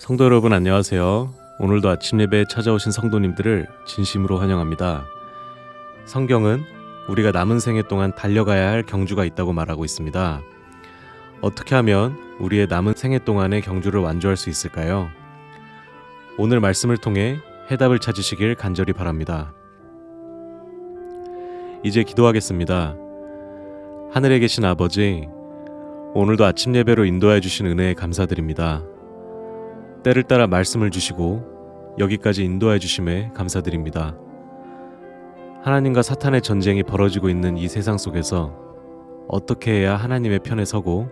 성도 여러분 안녕하세요. 오늘도 아침 예배에 찾아오신 성도님들을 진심으로 환영합니다. 성경은 우리가 남은 생애 동안 달려가야 할 경주가 있다고 말하고 있습니다. 어떻게 하면 우리의 남은 생애 동안의 경주를 완주할 수 있을까요? 오늘 말씀을 통해 해답을 찾으시길 간절히 바랍니다. 이제 기도하겠습니다. 하늘에 계신 아버지, 오늘도 아침 예배로 인도해 주신 은혜에 감사드립니다. 때를 따라 말씀을 주시고 여기까지 인도해 주심에 감사드립니다. 하나님과 사탄의 전쟁이 벌어지고 있는 이 세상 속에서 어떻게 해야 하나님의 편에 서고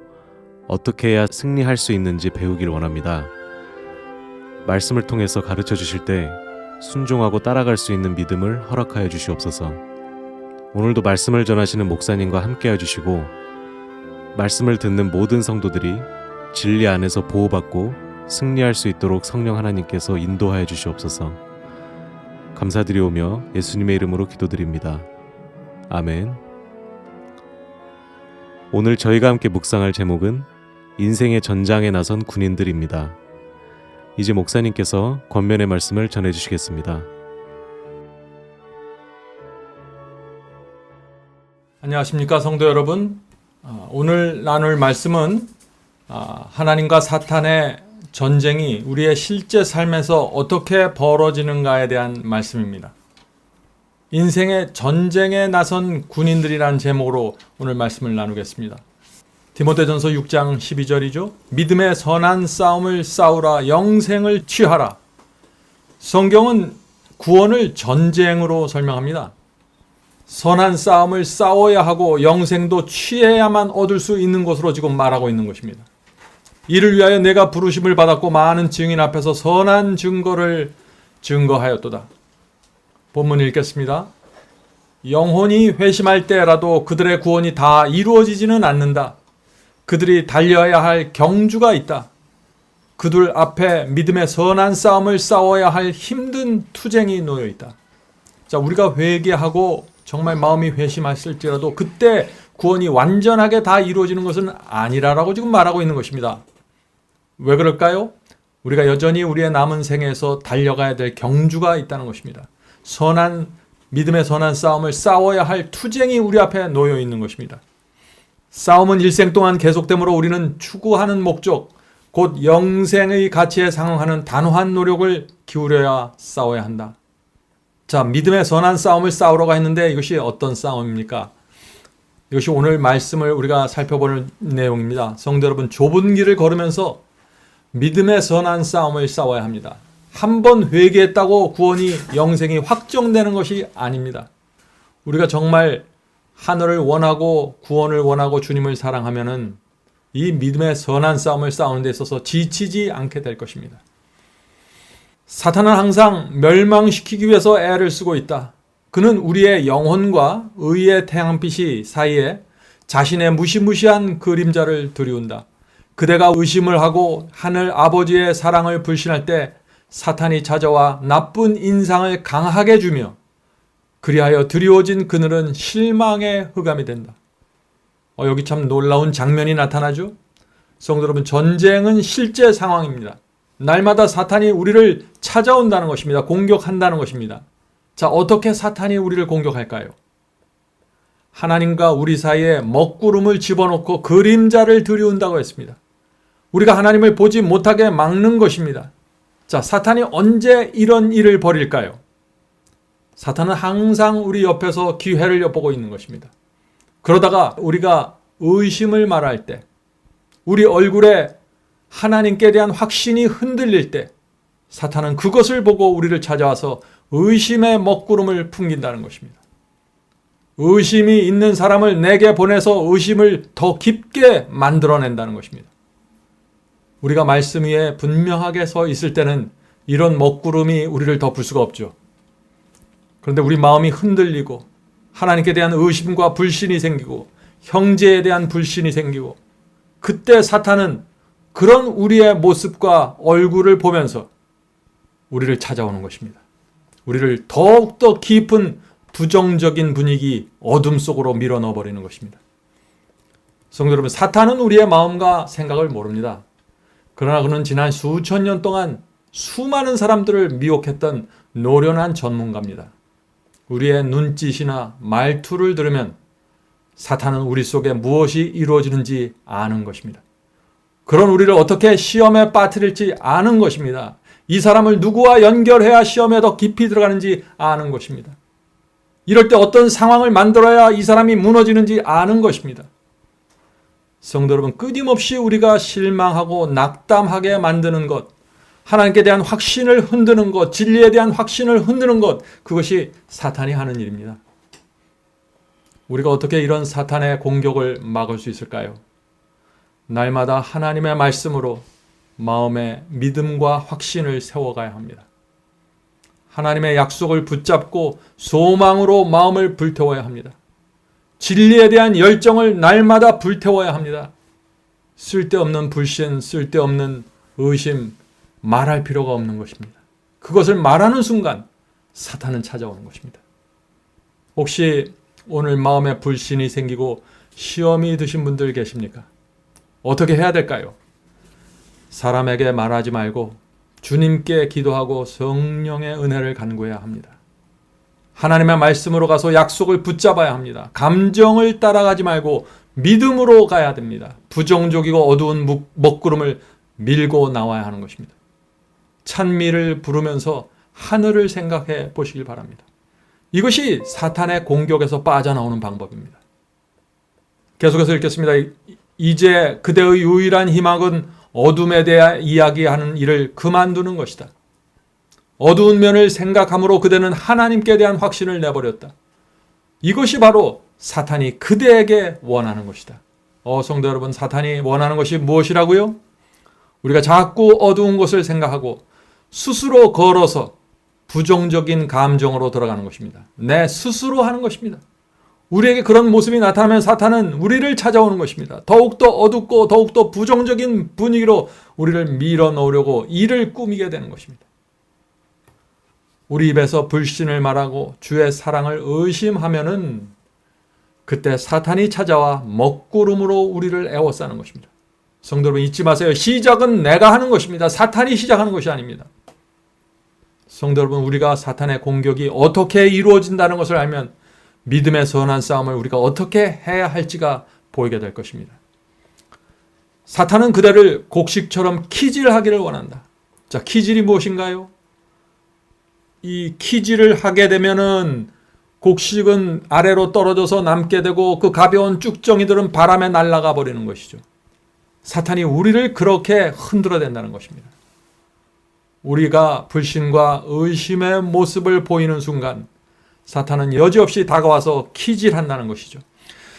어떻게 해야 승리할 수 있는지 배우길 원합니다. 말씀을 통해서 가르쳐 주실 때 순종하고 따라갈 수 있는 믿음을 허락하여 주시옵소서. 오늘도 말씀을 전하시는 목사님과 함께해 주시고 말씀을 듣는 모든 성도들이 진리 안에서 보호받고 승리할 수 있도록 성령 하나님께서 인도하여 주시옵소서. 감사드리오며 예수님의 이름으로 기도드립니다. 아멘. 오늘 저희가 함께 묵상할 제목은 인생의 전장에 나선 군인들입니다. 이제 목사님께서 권면의 말씀을 전해주시겠습니다. 안녕하십니까 성도 여러분. 오늘 나눌 말씀은 하나님과 사탄의 전쟁이 우리의 실제 삶에서 어떻게 벌어지는가에 대한 말씀입니다. 인생의 전쟁에 나선 군인들이라는 제목으로 오늘 말씀을 나누겠습니다. 디모데전서 6장 12절이죠. 믿음의 선한 싸움을 싸우라, 영생을 취하라. 성경은 구원을 전쟁으로 설명합니다. 선한 싸움을 싸워야 하고 영생도 취해야만 얻을 수 있는 것으로 지금 말하고 있는 것입니다. 이를 위하여 내가 부르심을 받았고 많은 증인 앞에서 선한 증거를 증거하였도다. 본문 읽겠습니다. 영혼이 회심할 때라도 그들의 구원이 다 이루어지지는 않는다. 그들이 달려야 할 경주가 있다. 그들 앞에 믿음의 선한 싸움을 싸워야 할 힘든 투쟁이 놓여 있다. 자, 우리가 회개하고 정말 마음이 회심했을지라도 그때 구원이 완전하게 다 이루어지는 것은 아니라라고 지금 말하고 있는 것입니다. 왜 그럴까요? 우리가 여전히 우리의 남은 생에서 달려가야 될 경주가 있다는 것입니다. 믿음의 선한 싸움을 싸워야 할 투쟁이 우리 앞에 놓여 있는 것입니다. 싸움은 일생 동안 계속되므로 우리는 추구하는 목적, 곧 영생의 가치에 상응하는 단호한 노력을 기울여야 싸워야 한다. 자, 믿음의 선한 싸움을 싸우려고 했는데 이것이 어떤 싸움입니까? 이것이 오늘 말씀을 우리가 살펴보는 내용입니다. 성도 여러분, 좁은 길을 걸으면서 믿음의 선한 싸움을 싸워야 합니다. 한 번 회개했다고 구원이 영생이 확정되는 것이 아닙니다. 우리가 정말 하늘을 원하고 구원을 원하고 주님을 사랑하면은 이 믿음의 선한 싸움을 싸우는 데 있어서 지치지 않게 될 것입니다. 사탄은 항상 멸망시키기 위해서 애를 쓰고 있다. 그는 우리의 영혼과 의의 태양빛이 사이에 자신의 무시무시한 그림자를 들이운다. 그대가 의심을 하고 하늘 아버지의 사랑을 불신할 때 사탄이 찾아와 나쁜 인상을 강하게 주며 그리하여 드리워진 그늘은 실망의 흑암이 된다. 여기 참 놀라운 장면이 나타나죠. 성도 여러분, 전쟁은 실제 상황입니다. 날마다 사탄이 우리를 찾아온다는 것입니다. 공격한다는 것입니다. 자, 어떻게 사탄이 우리를 공격할까요? 하나님과 우리 사이에 먹구름을 집어넣고 그림자를 들이운다고 했습니다. 우리가 하나님을 보지 못하게 막는 것입니다. 자, 사탄이 언제 이런 일을 벌일까요? 사탄은 항상 우리 옆에서 기회를 엿보고 있는 것입니다. 그러다가 우리가 의심을 말할 때, 우리 얼굴에 하나님께 대한 확신이 흔들릴 때 사탄은 그것을 보고 우리를 찾아와서 의심의 먹구름을 풍긴다는 것입니다. 의심이 있는 사람을 내게 보내서 의심을 더 깊게 만들어낸다는 것입니다. 우리가 말씀 위에 분명하게 서 있을 때는 이런 먹구름이 우리를 덮을 수가 없죠. 그런데 우리 마음이 흔들리고 하나님께 대한 의심과 불신이 생기고 형제에 대한 불신이 생기고 그때 사탄은 그런 우리의 모습과 얼굴을 보면서 우리를 찾아오는 것입니다. 우리를 더욱더 깊은 부정적인 분위기, 어둠 속으로 밀어넣어버리는 것입니다. 성도 여러분, 사탄은 우리의 마음과 생각을 모릅니다. 그러나 그는 지난 수천 년 동안 수많은 사람들을 미혹했던 노련한 전문가입니다. 우리의 눈짓이나 말투를 들으면 사탄은 우리 속에 무엇이 이루어지는지 아는 것입니다. 그런 우리를 어떻게 시험에 빠뜨릴지 아는 것입니다. 이 사람을 누구와 연결해야 시험에 더 깊이 들어가는지 아는 것입니다. 이럴 때 어떤 상황을 만들어야 이 사람이 무너지는지 아는 것입니다. 성도 여러분, 끊임없이 우리가 실망하고 낙담하게 만드는 것, 하나님께 대한 확신을 흔드는 것, 진리에 대한 확신을 흔드는 것, 그것이 사탄이 하는 일입니다. 우리가 어떻게 이런 사탄의 공격을 막을 수 있을까요? 날마다 하나님의 말씀으로 마음에 믿음과 확신을 세워가야 합니다. 하나님의 약속을 붙잡고 소망으로 마음을 불태워야 합니다. 진리에 대한 열정을 날마다 불태워야 합니다. 쓸데없는 불신, 쓸데없는 의심, 말할 필요가 없는 것입니다. 그것을 말하는 순간 사탄은 찾아오는 것입니다. 혹시 오늘 마음에 불신이 생기고 시험이 드신 분들 계십니까? 어떻게 해야 될까요? 사람에게 말하지 말고 주님께 기도하고 성령의 은혜를 간구해야 합니다. 하나님의 말씀으로 가서 약속을 붙잡아야 합니다. 감정을 따라가지 말고 믿음으로 가야 됩니다. 부정적이고 어두운 먹구름을 밀고 나와야 하는 것입니다. 찬미를 부르면서 하늘을 생각해 보시길 바랍니다. 이것이 사탄의 공격에서 빠져나오는 방법입니다. 계속해서 읽겠습니다. 이제 그대의 유일한 희망은 어둠에 대해 이야기하는 일을 그만두는 것이다. 어두운 면을 생각함으로 그대는 하나님께 대한 확신을 내버렸다. 이것이 바로 사탄이 그대에게 원하는 것이다. 성도 여러분, 사탄이 원하는 것이 무엇이라고요? 우리가 자꾸 어두운 것을 생각하고 스스로 걸어서 부정적인 감정으로 들어가는 것입니다. 내 스스로 하는 것입니다. 우리에게 그런 모습이 나타나면 사탄은 우리를 찾아오는 것입니다. 더욱더 어둡고 더욱더 부정적인 분위기로 우리를 밀어넣으려고 일을 꾸미게 되는 것입니다. 우리 입에서 불신을 말하고 주의 사랑을 의심하면은 그때 사탄이 찾아와 먹구름으로 우리를 에워싸는 것입니다. 성도 여러분, 잊지 마세요. 시작은 내가 하는 것입니다. 사탄이 시작하는 것이 아닙니다. 성도 여러분, 우리가 사탄의 공격이 어떻게 이루어진다는 것을 알면 믿음의 선한 싸움을 우리가 어떻게 해야 할지가 보이게 될 것입니다. 사탄은 그대를 곡식처럼 키질하기를 원한다. 자, 키질이 무엇인가요? 이 키질을 하게 되면은 곡식은 아래로 떨어져서 남게 되고 그 가벼운 쭉정이들은 바람에 날아가 버리는 것이죠. 사탄이 우리를 그렇게 흔들어댄다는 것입니다. 우리가 불신과 의심의 모습을 보이는 순간 사탄은 여지없이 다가와서 키질한다는 것이죠.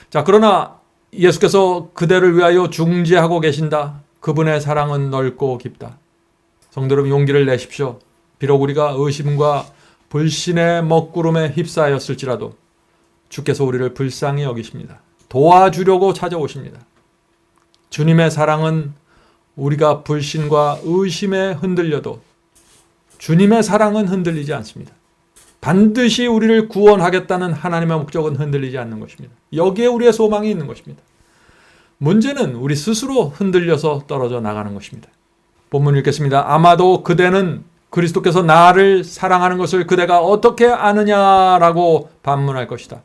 자, 그러나 예수께서 그대를 위하여 중재하고 계신다. 그분의 사랑은 넓고 깊다. 성도 여러분, 용기를 내십시오. 비록 우리가 의심과 불신의 먹구름에 휩싸였을지라도 주께서 우리를 불쌍히 여기십니다. 도와주려고 찾아오십니다. 주님의 사랑은 우리가 불신과 의심에 흔들려도 주님의 사랑은 흔들리지 않습니다. 반드시 우리를 구원하겠다는 하나님의 목적은 흔들리지 않는 것입니다. 여기에 우리의 소망이 있는 것입니다. 문제는 우리 스스로 흔들려서 떨어져 나가는 것입니다. 본문 읽겠습니다. 아마도 그대는 그리스도께서 나를 사랑하는 것을 그대가 어떻게 아느냐라고 반문할 것이다.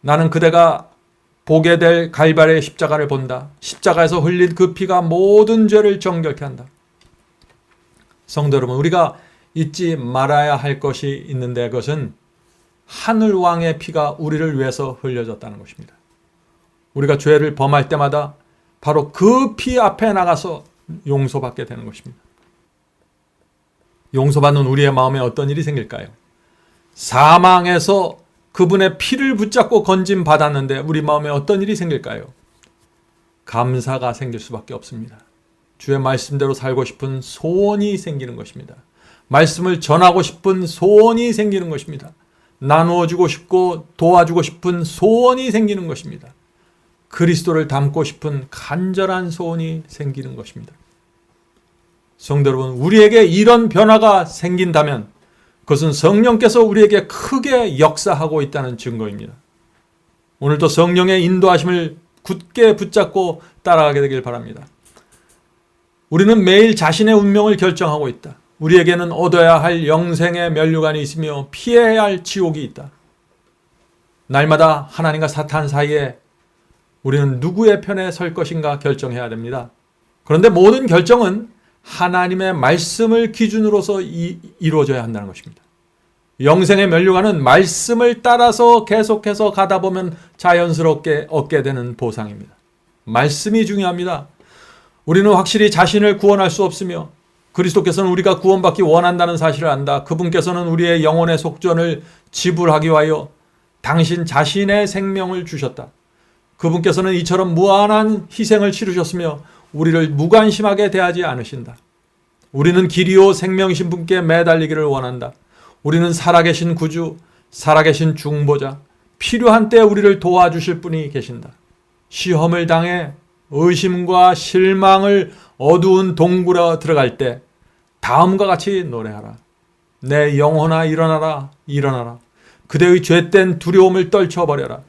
나는 그대가 보게 될 갈발의 십자가를 본다. 십자가에서 흘린 그 피가 모든 죄를 정결케 한다. 성도 여러분, 우리가 잊지 말아야 할 것이 있는데 그것은 하늘왕의 피가 우리를 위해서 흘려졌다는 것입니다. 우리가 죄를 범할 때마다 바로 그 피 앞에 나가서 용서받게 되는 것입니다. 용서받는 우리의 마음에 어떤 일이 생길까요? 사망에서 그분의 피를 붙잡고 건짐받았는데 우리 마음에 어떤 일이 생길까요? 감사가 생길 수밖에 없습니다. 주의 말씀대로 살고 싶은 소원이 생기는 것입니다. 말씀을 전하고 싶은 소원이 생기는 것입니다. 나누어주고 싶고 도와주고 싶은 소원이 생기는 것입니다. 그리스도를 닮고 싶은 간절한 소원이 생기는 것입니다. 성도 여러분, 우리에게 이런 변화가 생긴다면 그것은 성령께서 우리에게 크게 역사하고 있다는 증거입니다. 오늘도 성령의 인도하심을 굳게 붙잡고 따라가게 되길 바랍니다. 우리는 매일 자신의 운명을 결정하고 있다. 우리에게는 얻어야 할 영생의 면류관이 있으며 피해야 할 지옥이 있다. 날마다 하나님과 사탄 사이에 우리는 누구의 편에 설 것인가 결정해야 됩니다. 그런데 모든 결정은 하나님의 말씀을 기준으로서 이루어져야 한다는 것입니다. 영생의 면류관은 말씀을 따라서 계속해서 가다 보면 자연스럽게 얻게 되는 보상입니다. 말씀이 중요합니다. 우리는 확실히 자신을 구원할 수 없으며 그리스도께서는 우리가 구원받기 원한다는 사실을 안다. 그분께서는 우리의 영혼의 속전을 지불하기 위하여 당신 자신의 생명을 주셨다. 그분께서는 이처럼 무한한 희생을 치르셨으며 우리를 무관심하게 대하지 않으신다. 우리는 길이요 생명이신 분께 매달리기를 원한다. 우리는 살아계신 구주, 살아계신 중보자, 필요한 때에 우리를 도와주실 분이 계신다. 시험을 당해 의심과 실망을 어두운 동굴에 들어갈 때 다음과 같이 노래하라. 내 영혼아 일어나라, 일어나라. 그대의 죄된 두려움을 떨쳐버려라.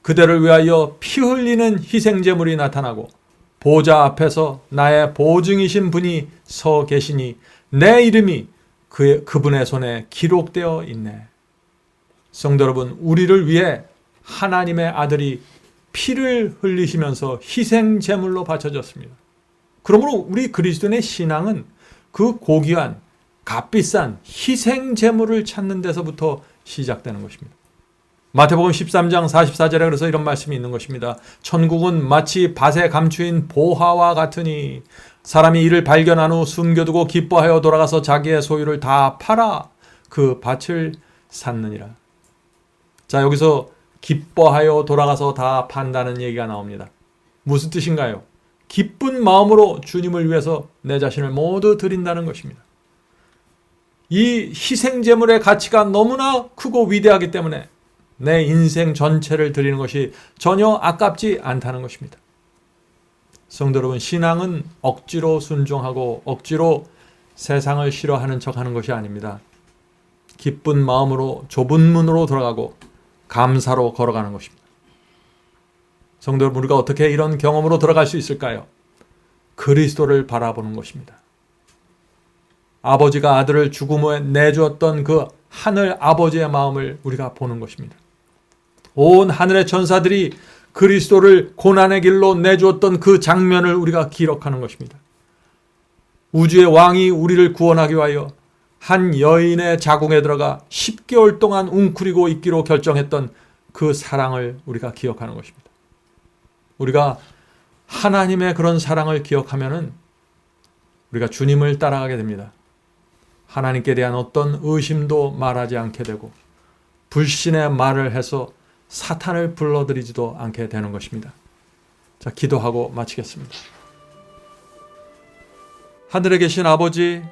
그대를 위하여 피 흘리는 희생제물이 나타나고 보좌 앞에서 나의 보증이신 분이 서 계시니 내 이름이 그분의 손에 기록되어 있네. 성도 여러분, 우리를 위해 하나님의 아들이 피를 흘리시면서 희생제물로 바쳐졌습니다. 그러므로 우리 그리스도인의 신앙은 그 고귀한 값비싼 희생제물을 찾는 데서부터 시작되는 것입니다. 마태복음 13장 44절에 그래서 이런 말씀이 있는 것입니다. 천국은 마치 밭에 감추인 보화와 같으니 사람이 이를 발견한 후 숨겨두고 기뻐하여 돌아가서 자기의 소유를 다 팔아 그 밭을 샀느니라. 자, 여기서 기뻐하여 돌아가서 다 판다는 얘기가 나옵니다. 무슨 뜻인가요? 기쁜 마음으로 주님을 위해서 내 자신을 모두 드린다는 것입니다. 이 희생제물의 가치가 너무나 크고 위대하기 때문에 내 인생 전체를 드리는 것이 전혀 아깝지 않다는 것입니다. 성도 여러분, 신앙은 억지로 순종하고 억지로 세상을 싫어하는 척하는 것이 아닙니다. 기쁜 마음으로 좁은 문으로 들어가고 감사로 걸어가는 것입니다. 성도 여러분, 우리가 어떻게 이런 경험으로 들어갈 수 있을까요? 그리스도를 바라보는 것입니다. 아버지가 아들을 죽음에 내주었던 그 하늘 아버지의 마음을 우리가 보는 것입니다. 온 하늘의 천사들이 그리스도를 고난의 길로 내주었던 그 장면을 우리가 기록하는 것입니다. 우주의 왕이 우리를 구원하기 위하여 한 여인의 자궁에 들어가 10개월 동안 웅크리고 있기로 결정했던 그 사랑을 우리가 기억하는 것입니다. 우리가 하나님의 그런 사랑을 기억하면은 우리가 주님을 따라가게 됩니다. 하나님께 대한 어떤 의심도 말하지 않게 되고 불신의 말을 해서 사탄을 불러들이지도 않게 되는 것입니다. 자, 기도하고 마치겠습니다. 하늘에 계신 아버지,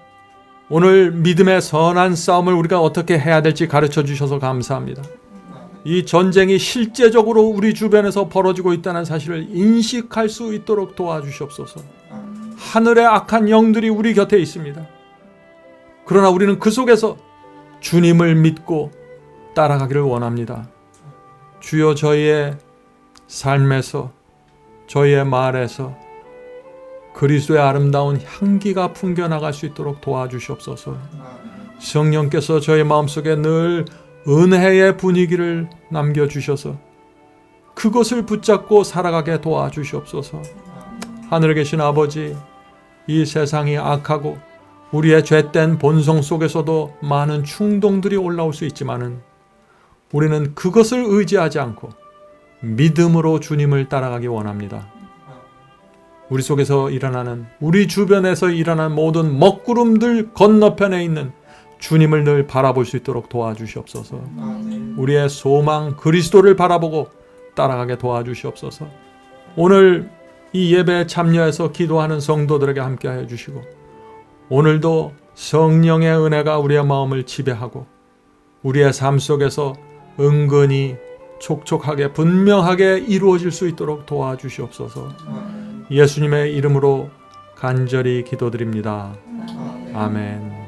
오늘 믿음의 선한 싸움을 우리가 어떻게 해야 될지 가르쳐 주셔서 감사합니다. 이 전쟁이 실제적으로 우리 주변에서 벌어지고 있다는 사실을 인식할 수 있도록 도와주시옵소서. 하늘의 악한 영들이 우리 곁에 있습니다. 그러나 우리는 그 속에서 주님을 믿고 따라가기를 원합니다. 주여, 저희의 삶에서, 저희의 말에서 그리스도의 아름다운 향기가 풍겨나갈 수 있도록 도와주시옵소서. 성령께서 저희 마음속에 늘 은혜의 분위기를 남겨주셔서 그것을 붙잡고 살아가게 도와주시옵소서. 하늘에 계신 아버지, 이 세상이 악하고 우리의 죄된 본성 속에서도 많은 충동들이 올라올 수 있지만은 우리는 그것을 의지하지 않고 믿음으로 주님을 따라가기 원합니다. 우리 속에서 일어나는, 우리 주변에서 일어나는 모든 먹구름들 건너편에 있는 주님을 늘 바라볼 수 있도록 도와주시옵소서. 우리의 소망 그리스도를 바라보고 따라가게 도와주시옵소서. 오늘 이 예배에 참여해서 기도하는 성도들에게 함께하여 주시고 오늘도 성령의 은혜가 우리의 마음을 지배하고 우리의 삶 속에서 은근히 촉촉하게 분명하게 이루어질 수 있도록 도와주시옵소서. 예수님의 이름으로 간절히 기도드립니다. 아멘.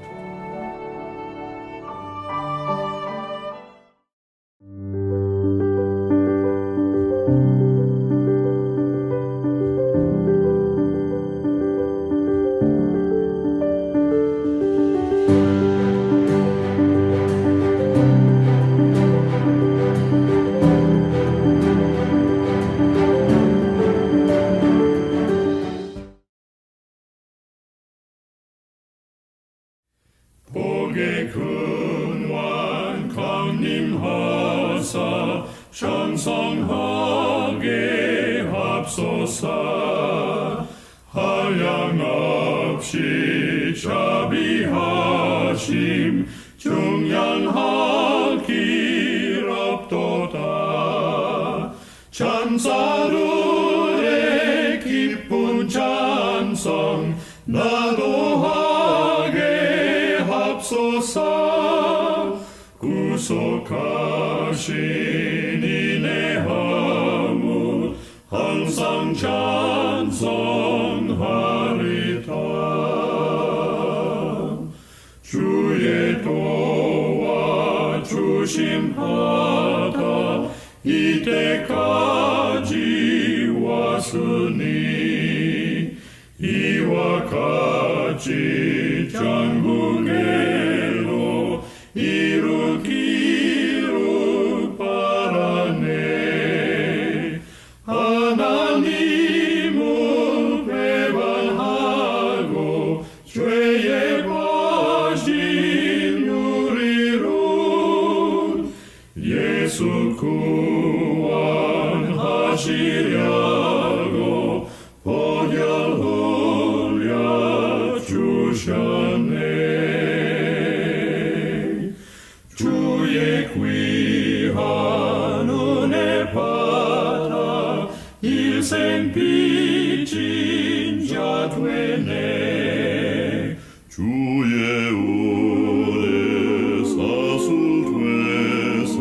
복의 근원 강림하사 장성하게 합소서. 한량없이 자비하심 중량하길 없도다. 찬사들의 기쁜 찬송 나도하게 합소서. 구속하신 이내 하무 항상 찬송하리다. 주의 도와주심 받아 이때까지 왔으니 이와 같이 전국에로 이루기를 바라네. 하나님을 배반하고 죄에 빠진 우리를 예수 구원하시려고 보혈 흘려 주셨네. 주의 귀한 은혜 받아 일생 빚진 자 되네. 주의 은혜 사슬되사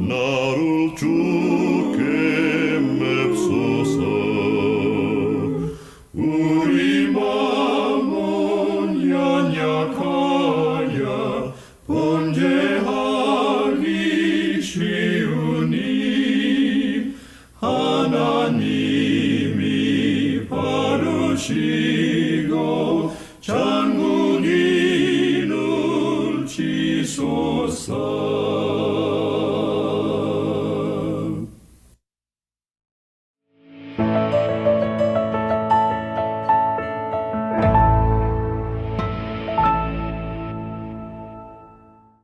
나를 주께 맵소서. 우리 마음은 연약하여 범죄하기 쉬우니 하나님이 바르시고 전국인을 지소서.